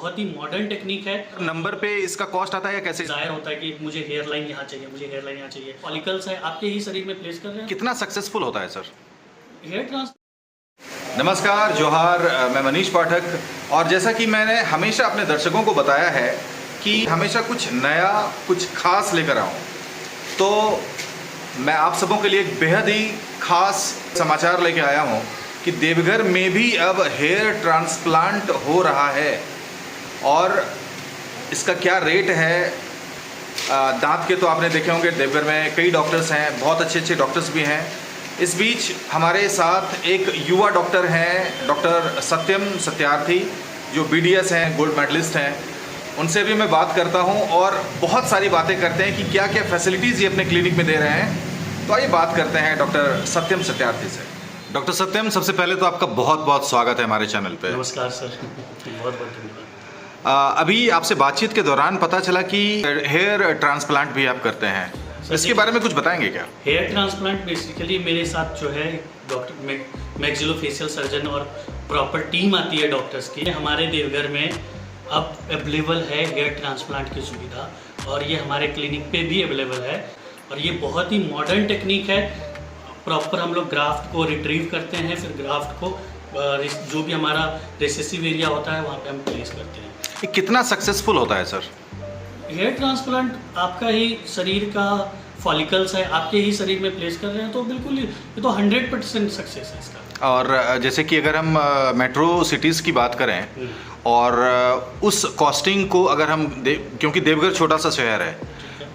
बहुत ही modern technique है। Number पे इसका कॉस्ट आता है या कैसे? जाहिर होता है कि मुझे हेयर लाइन यहाँ चाहिए, मुझे हेयर लाइन यहाँ चाहिए। फॉलिकल्स है आपके ही शरीर में प्लेस कर रहे हैं। कितना सक्सेसफुल होता है सर? हेयर ट्रांस नमस्कार, जोहार, मैं मनीष पाठक। और जैसा कि मैंने हमेशा अपने दर्शकों को बताया है कि हमेशा कुछ नया, कुछ खास लेकर आऊँ, तो मैं आप सबों के लिए एक बेहद ही खास समाचार लेके आया हूँ कि देवघर में भी अब हेयर ट्रांसप्लांट हो रहा है। और इसका क्या रेट है? दांत के तो आपने देखे होंगे, देवघर में कई डॉक्टर्स हैं, बहुत अच्छे अच्छे डॉक्टर्स भी हैं। इस बीच हमारे साथ एक युवा डॉक्टर हैं, डॉक्टर सत्यम सत्यार्थी, जो BDS हैं, गोल्ड मेडलिस्ट हैं। उनसे भी मैं बात करता हूं और बहुत सारी बातें करते हैं कि क्या क्या फैसिलिटीज़ ये अपने क्लिनिक में दे रहे हैं। तो आइए बात करते हैं डॉक्टर सत्यम सत्यार्थी से। डॉक्टर सत्यम, सबसे पहले तो आपका बहुत बहुत स्वागत है हमारे चैनल पे। नमस्कार सर, बहुत बहुत धन्यवाद। अभी आपसे बातचीत के दौरान पता चला कि हेयर ट्रांसप्लांट भी आप करते हैं, इसके बारे में कुछ बताएंगे क्या? हेयर ट्रांसप्लांट बेसिकली मेरे साथ जो है डॉक्टर मैक्सिलोफेशियल सर्जन और प्रॉपर टीम आती है डॉक्टर्स की। हमारे देवघर में अब अवेलेबल है हेयर ट्रांसप्लांट की सुविधा, और ये हमारे क्लिनिक पे भी अवेलेबल है। और ये बहुत ही मॉडर्न टेक्निक है। प्रॉपर हम लोग ग्राफ्ट को रिट्रीव करते हैं, फिर ग्राफ्ट को जो भी हमारा रिसेसिव एरिया होता है वहाँ पे हम प्लेस करते हैं। ये कितना सक्सेसफुल होता है सर? हेयर ट्रांसप्लांट आपका ही शरीर का फॉलिकल्स है, आपके ही शरीर में प्लेस कर रहे हैं, तो बिल्कुल ये तो 100% सक्सेस है इसका। और जैसे कि अगर हम मेट्रो सिटीज़ की बात करें और उस कॉस्टिंग को अगर हम क्योंकि देवघर छोटा सा शहर है,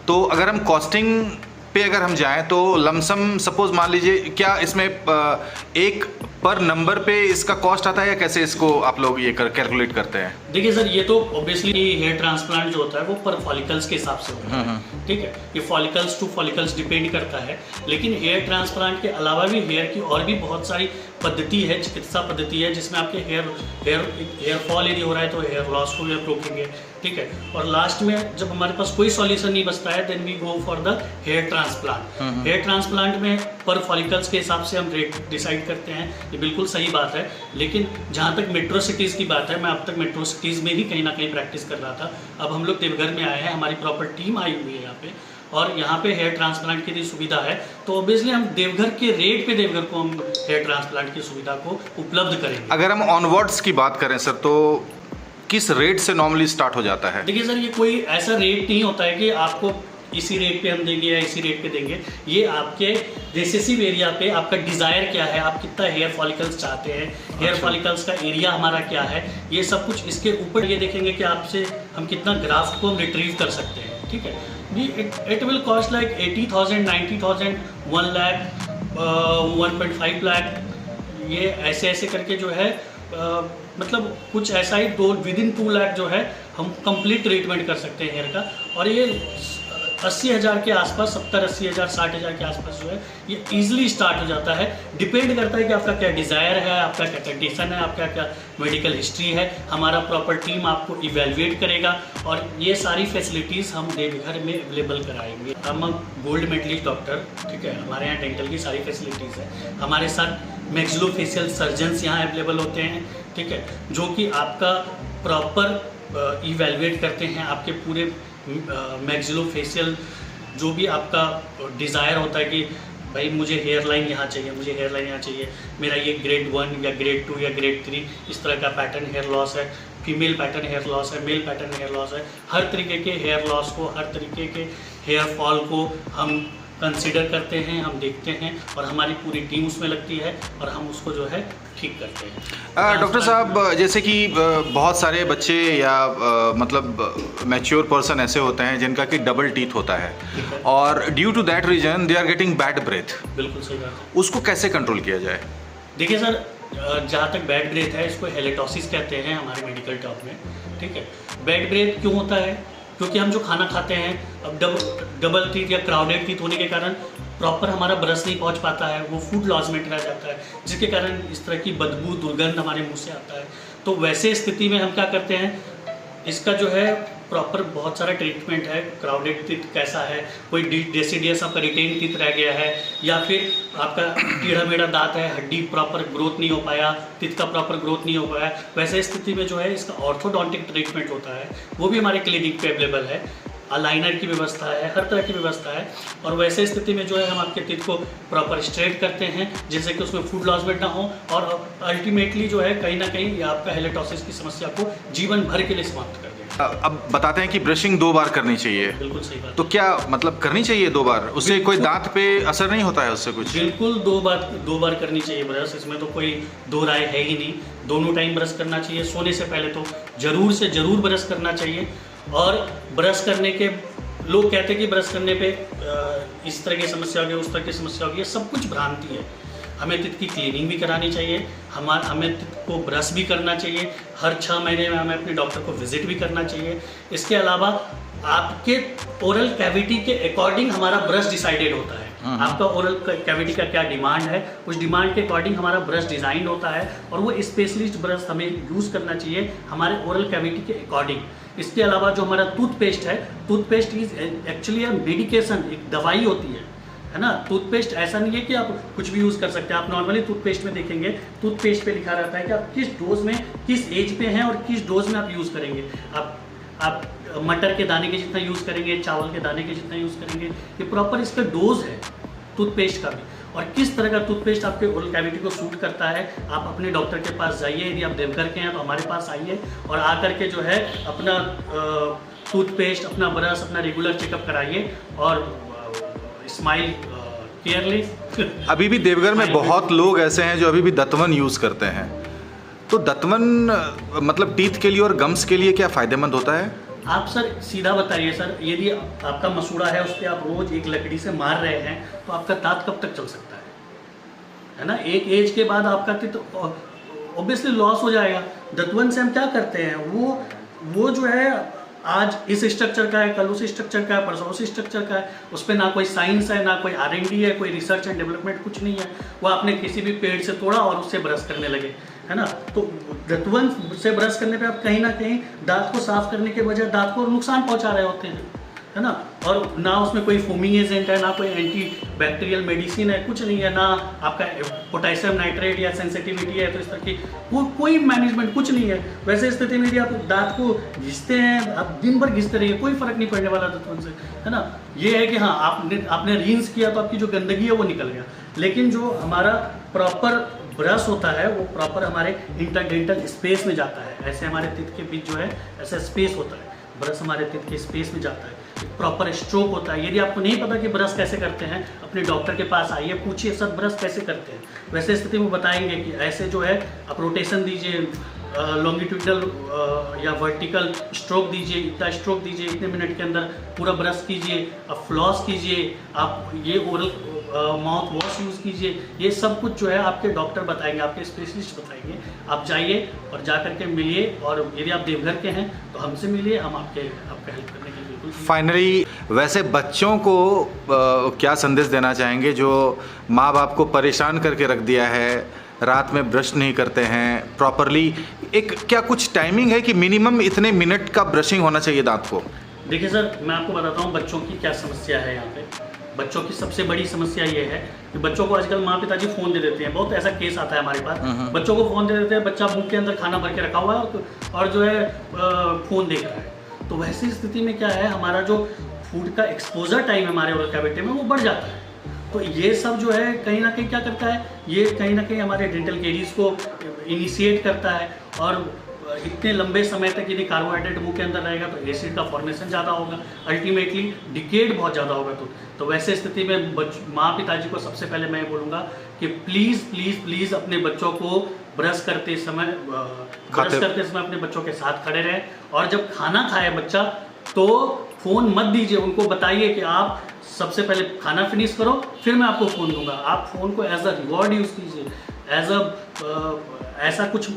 तो अगर हम कॉस्टिंग पे अगर हम जाएं तो लमसम सपोज मान लीजिए, क्या इसमें एक पर नंबर पे इसका कॉस्ट आता है या कैसे इसको आप लोग ये कैलकुलेट करते हैं? देखिए सर, ये तो ऑब्वियसली हेयर ट्रांसप्लांट जो होता है वो पर फॉलिकल्स के हिसाब से होता है, ठीक है। ये फॉलिकल्स टू फॉलिकल्स डिपेंड करता है। लेकिन हेयर ट्रांसप्लांट के अलावा भी हेयर की और भी बहुत सारी पद्धति है, चिकित्सा पद्धति है, जिसमें आपके हेयर फॉल यदि हो रहा है तो हेयर लॉस को भी आप रोकेंगे, ठीक है। और लास्ट में जब हमारे पास कोई सॉल्यूशन नहीं बचता है, then we go for the hair transplant. Hair transplant में पर फॉलिकल्स के हिसाब से हम रेट डिसाइड करते हैं, ये बिल्कुल सही बात है। लेकिन जहाँ तक मेट्रो सिटीज़ की बात है, मैं अब तक मेट्रो सिटीज़ में ही कहीं ना कहीं प्रैक्टिस कर रहा था। अब हम लोग देवघर में आए हैं, हमारी प्रॉपर टीम आई हुई है यहाँ पे, और यहाँ पे हेयर ट्रांसप्लांट की भी सुविधा है। तो ऑब्वियसली हम देवघर के रेट पे देवघर को हम हेयर ट्रांसप्लांट की सुविधा को उपलब्ध करेंगे। अगर हम ऑनवर्ड्स की बात करें सर, तो किस रेट से नॉर्मली स्टार्ट हो जाता है? देखिए सर, ये कोई ऐसा रेट नहीं होता है कि आपको इसी रेट पे हम देंगे या इसी रेट पे देंगे। ये आपके रिसेसिव एरिया पे आपका डिज़ायर क्या है, आप कितना हेयर फॉलिकल्स चाहते हैं, हेयर फॉलिकल्स का एरिया हमारा क्या है, ये सब कुछ इसके ऊपर ये देखेंगे कि आपसे हम कितना ग्राफ्ट को हम रिट्रीव कर सकते हैं, ठीक है। It will cost like 80,000, 90,000, 1 lakh, 1.5 lakh, ये ऐसे ऐसे करके जो है मतलब कुछ ऐसा ही विदिन 2 लाख जो है हम कंप्लीट ट्रीटमेंट कर सकते हैं हेयर का। और ये 80,000 के आसपास, 70-80,000, 60,000 के आसपास जो है ये ईजिली स्टार्ट हो जाता है। डिपेंड करता है कि आपका क्या डिज़ायर है, आपका क्या कंडीशन है, आपका क्या मेडिकल हिस्ट्री है। हमारा प्रॉपर टीम आपको इवेलुएट करेगा, और ये सारी फैसिलिटीज़ हम देवघर में अवेलेबल कराएंगे। हम गोल्ड मेडलिस्ट डॉक्टर, ठीक है, हमारे यहाँ डेंटल की सारी फैसिलिटीज़ है। हमारे साथ मैक्सिलोफेशियल सर्जन्स यहाँ अवेलेबल होते हैं, ठीक है, जो कि आपका प्रॉपर इवेलुएट करते हैं आपके पूरे मैक्सिलोफेशियल जो भी आपका डिज़ायर होता है कि भाई मुझे हेयर लाइन यहाँ चाहिए, मुझे हेयर लाइन यहाँ चाहिए, मेरा ये ग्रेड 1 या ग्रेड 2 या ग्रेड 3 इस तरह का पैटर्न हेयर लॉस है, फीमेल पैटर्न हेयर लॉस है, मेल पैटर्न हेयर लॉस है। हर तरीके के हेयर लॉस को, हर तरीके के हेयर फॉल को हम कंसिडर करते हैं, हम देखते हैं, और हमारी पूरी टीम उसमें लगती है और हम उसको जो है ठीक करते हैं। डॉक्टर साहब, जैसे कि बहुत सारे बच्चे या मतलब मैच्योर पर्सन ऐसे होते हैं जिनका कि डबल टीथ होता है, और due to that reason they are getting bad breath. बिल्कुल सही बात है। उसको कैसे कंट्रोल किया जाए? देखिए सर, जहाँ तक बैड ब्रेथ है, इसको हेलेटोसिस कहते हैं हमारे मेडिकल टर्म में, ठीक है। बैड ब्रेथ क्यों होता है? क्योंकि हम जो खाना खाते हैं, अब डबल टीथ या क्राउडेड टीथ होने के कारण प्रॉपर हमारा ब्रश नहीं पहुंच पाता है, वो फूड लॉजमेंट रह जाता है, जिसके कारण इस तरह की बदबू, दुर्गंध हमारे मुंह से आता है। तो वैसे स्थिति में हम क्या करते हैं, इसका जो है प्रॉपर बहुत सारा ट्रीटमेंट है। क्राउडेड टीथ कैसा है, कोई डेसिडियस आपका रिटेन टीथ रह गया है, या फिर आपका टेढ़ा मेढ़ा दांत है, हड्डी प्रॉपर ग्रोथ नहीं हो पाया, टीथ का प्रॉपर ग्रोथ नहीं हो पाया, वैसे स्थिति में जो है इसका ऑर्थोडोंटिक ट्रीटमेंट होता है, वो भी हमारे क्लिनिक पे अवेलेबल है। अलाइनर की व्यवस्था है, हर तरह की व्यवस्था है। और वैसे स्थिति में जो है हम आपके टीथ को प्रॉपर स्ट्रेट करते हैं जिससे कि उसमें फूड लॉसमेंट ना हो, और अल्टीमेटली जो है कहीं ना कहीं ये आपका हेलेटोसिस की समस्या को जीवन भर के लिए समाप्त कर देगा। अब बताते हैं कि ब्रशिंग 2 बार करनी चाहिए। बिल्कुल सही बात। तो क्या मतलब करनी चाहिए 2 बार? उससे कोई दांत पे असर नहीं होता है उससे कुछ? बिल्कुल 2 बार करनी चाहिए ब्रश, इसमें तो कोई दो राय है ही नहीं। दोनों टाइम ब्रश करना चाहिए। सोने से पहले तो जरूर से जरूर ब्रश करना चाहिए। और ब्रश करने के लोग कहते हैं कि ब्रश करने पे इस तरह की समस्या होगी, उस तरह की समस्या होगी, ये सब कुछ भ्रांति है। हमें टीथ की क्लीनिंग भी करानी चाहिए, हमें टीथ को ब्रश भी करना चाहिए, हर 6 महीने में हमें अपने डॉक्टर को विजिट भी करना चाहिए। इसके अलावा आपके ओरल कैविटी के अकॉर्डिंग हमारा ब्रश डिसाइडेड होता है। आपका ओरल कैविटी का क्या डिमांड है, उस डिमांड के अकॉर्डिंग हमारा ब्रश डिज़ाइन होता है, और वो स्पेशलिस्ट ब्रश हमें यूज़ करना चाहिए हमारे ओरल कैविटी के अकॉर्डिंग। इसके अलावा जो हमारा टूथपेस्ट है, toothpaste is actually a medication, एक दवाई होती है ना। टूथपेस्ट ऐसा नहीं है कि आप कुछ भी यूज़ कर सकते हैं। आप नॉर्मली टूथपेस्ट में देखेंगे, टूथपेस्ट पे लिखा रहता है कि आप किस डोज में, किस एज पे हैं और किस डोज में आप यूज़ करेंगे। आप मटर के दाने के जितना यूज़ करेंगे, चावल के दाने के जितना यूज़ करेंगे, ये प्रॉपर इसका डोज है टूथपेस्ट का भी। और किस तरह का टूथपेस्ट आपके ओरल कैविटी को सूट करता है, आप अपने डॉक्टर के पास जाइए। यदि आप देवघर के हैं तो हमारे पास आइए और आकर के जो है अपना टूथपेस्ट, अपना ब्रश, अपना रेगुलर चेकअप कराइए और स्माइल केयरली। अभी भी देवघर में बहुत लोग ऐसे हैं जो अभी भी दतवन यूज़ करते हैं। तो दतवन मतलब टीथ के लिए और गम्स के लिए क्या फ़ायदेमंद होता है? आप सर सीधा बताइए सर, यदि आपका मसूड़ा है उस पर आप रोज एक लकड़ी से मार रहे हैं तो आपका दांत कब तक चल सकता है ना। एक एज के बाद आपका टीथ ऑब्वियसली लॉस हो जाएगा। दतवन से हम क्या करते हैं, वो जो है आज इस स्ट्रक्चर का है, कल उस स्ट्रक्चर का है, परसों उस स्ट्रक्चर का है। उस पर ना कोई साइंस है, ना कोई R&D है, कोई रिसर्च एंड डेवलपमेंट कुछ नहीं है। वो आपने किसी भी पेड़ से तोड़ा और उससे ब्रश करने लगे, है ना। तो दतवन से ब्रश करने पे आप कहीं ना कहीं दांत को साफ करने के बजाय दांत को नुकसान पहुंचा रहे होते हैं, है ना। और ना उसमें कोई फोमिंग एजेंट है, ना कोई एंटी बैक्टीरियल मेडिसिन है, कुछ नहीं है, ना आपका पोटेशियम नाइट्रेट या सेंसिटिविटी है। तो इस तरह की कोई मैनेजमेंट कुछ नहीं है। वैसे स्थिति में यदि आप दांत को घिसते हैं, आप दिन भर घिसते रहिए, कोई फर्क नहीं पड़ने वाला दतवन से, है ना। ये है कि हाँ आपने रिंस किया तो आपकी जो गंदगी है वो निकल गया। लेकिन जो हमारा प्रॉपर ब्रश होता है वो प्रॉपर हमारे इंटरडेंटल स्पेस में जाता है। ऐसे हमारे टीथ के बीच जो है ऐसा स्पेस होता है, ब्रश हमारे टीथ के स्पेस में जाता है। प्रॉपर स्ट्रोक होता है। यदि आपको नहीं पता कि ब्रश कैसे करते हैं, अपने डॉक्टर के पास आइए, पूछिए सर ब्रश कैसे करते हैं। वैसे स्थिति में बताएंगे कि ऐसे जो है आप रोटेशन दीजिए, लॉन्गिट्यूडल या वर्टिकल स्ट्रोक दीजिए, इतना स्ट्रोक दीजिए, इतने मिनट के अंदर पूरा ब्रश कीजिए, आप फ्लॉस कीजिए, आप ये ओरल माउथ वॉश यूज़ कीजिए। ये सब कुछ जो है आपके डॉक्टर बताएंगे, आपके स्पेशलिस्ट बताएंगे। आप जाइए और जा करके मिलिए, और यदि आप देवघर के हैं तो हमसे मिलिए, हम आपका हेल्प करने के लिए बिल्कुल। फाइनली वैसे बच्चों को क्या संदेश देना चाहेंगे जो माँ बाप को परेशान करके रख दिया है, रात में ब्रश नहीं करते हैं प्रॉपरली? एक क्या कुछ टाइमिंग है कि मिनिमम इतने मिनट का ब्रशिंग होना चाहिए दांत को? देखिए सर, मैं आपको बताता हूँ बच्चों की क्या समस्या है यहाँ पे। बच्चों की सबसे बड़ी समस्या ये है कि बच्चों को आजकल माँ पिताजी फ़ोन दे देते हैं। बहुत ऐसा केस आता है हमारे पास, बच्चों को फ़ोन दे देते हैं, बच्चा मुंह के अंदर खाना भर के रखा हुआ है और जो है फ़ोन देख रहा है। तो वैसी स्थिति में क्या है, हमारा जो फूड का एक्सपोजर टाइम है हमारे ओरल कैविटी में वो बढ़ जाता है। तो ये सब जो है कहीं ना कहीं क्या करता है, ये कहीं ना कहीं हमारे डेंटल कैरीज को इनिशिएट करता है। और इतने लंबे समय तक यदि कार्बोहाइड्रेट मुंह के अंदर रहेगा तो एसिड का फॉर्मेशन ज़्यादा होगा, अल्टीमेटली डिकेड बहुत ज़्यादा होगा। तो वैसे स्थिति में माँ पिताजी को सबसे पहले मैं करते कि प्लीज़ प्लीज़ प्लीज़ अपने बच्चों को ब्रश करते समय अपने बच्चों के साथ खड़े रहें। और जब खाना खाए बच्चा तो फ़ोन मत दीजिए, उनको बताइए कि आप सबसे पहले खाना फिनिश करो फिर मैं आपको फ़ोन दूंगा। आप फ़ोन को एज अ रिवॉर्ड यूज़ कीजिए, ऐसा कुछ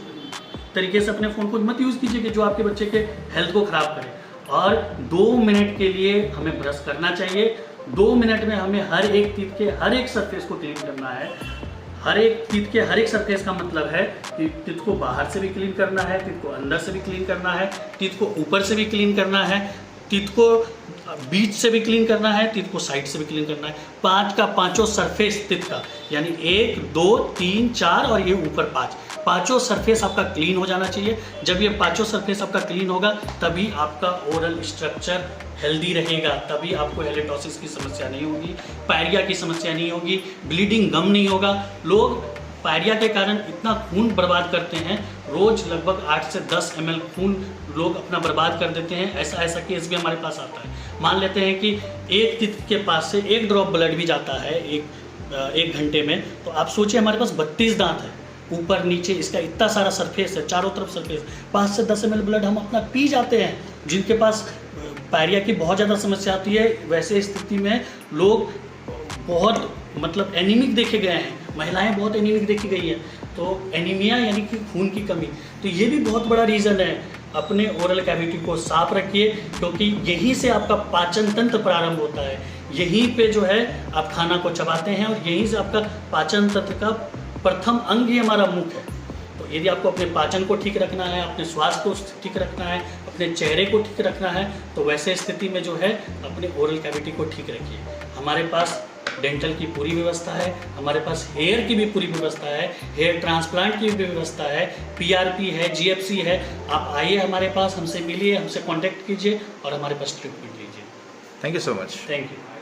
तरीके से अपने फ़ोन को मत यूज़ कीजिए कि जो आपके बच्चे के हेल्थ को ख़राब करे। और 2 मिनट के लिए हमें ब्रश करना चाहिए। 2 मिनट में हमें हर एक टीथ के हर एक सरफेस को क्लीन करना है। हर एक टीथ के हर एक सरफेस का मतलब है कि टीथ को बाहर से भी क्लीन करना है, टीथ को अंदर से भी क्लीन करना है, टीथ को ऊपर से भी क्लीन करना है, टीथ को बीच से भी क्लीन करना है, टीथ को साइड से भी क्लीन करना है। 5 का 5 सरफेस टीथ का, यानी 1 2 3 4 और ये ऊपर 5, 5 सरफेस आपका क्लीन हो जाना चाहिए। जब ये 5 सरफेस आपका क्लीन होगा तभी आपका ओरल स्ट्रक्चर हेल्दी रहेगा, तभी आपको हेलेटोसिस की समस्या नहीं होगी, पायरिया की समस्या नहीं होगी, ब्लीडिंग गम नहीं होगा। लोग पायरिया के कारण इतना खून बर्बाद करते हैं, रोज लगभग 8 से 10 ml खून लोग अपना बर्बाद कर देते हैं। ऐसा केस भी हमारे पास आता है। मान लेते हैं कि एक टीथ के पास से 1 ड्रॉप ब्लड भी जाता है एक घंटे में, तो आप सोचिए हमारे पास 32 दांत है, ऊपर नीचे इसका इतना सारा सरफेस है, चारों तरफ सरफेस, 5 से 10 ml ब्लड हम अपना पी जाते हैं। जिनके पास पायरिया की बहुत ज़्यादा समस्या आती है, वैसे स्थिति में लोग बहुत मतलब एनीमिक देखे गए हैं, महिलाएं बहुत एनीमिक देखी गई है। तो एनीमिया यानी कि खून की कमी, तो ये भी बहुत बड़ा रीज़न है। अपने ओरल कैविटी को साफ रखिए, क्योंकि यहीं से आपका पाचन तंत्र प्रारंभ होता है, यहीं पे जो है आप खाना को चबाते हैं और यहीं से आपका पाचन तंत्र का प्रथम अंग ही हमारा मुख है। तो यदि आपको अपने पाचन को ठीक रखना है, अपने स्वास्थ्य को ठीक रखना है, अपने चेहरे को ठीक रखना है, तो वैसे स्थिति में जो है अपने ओरल कैविटी को ठीक रखिए। हमारे पास डेंटल की पूरी व्यवस्था है, हमारे पास हेयर की भी पूरी व्यवस्था है, हेयर ट्रांसप्लांट की भी व्यवस्था है, PRP है, GFC है। आप आइए हमारे पास, हमसे मिलिए, हमसे कांटेक्ट कीजिए और हमारे पास ट्रीटमेंट लीजिए। Thank you so much. Thank you.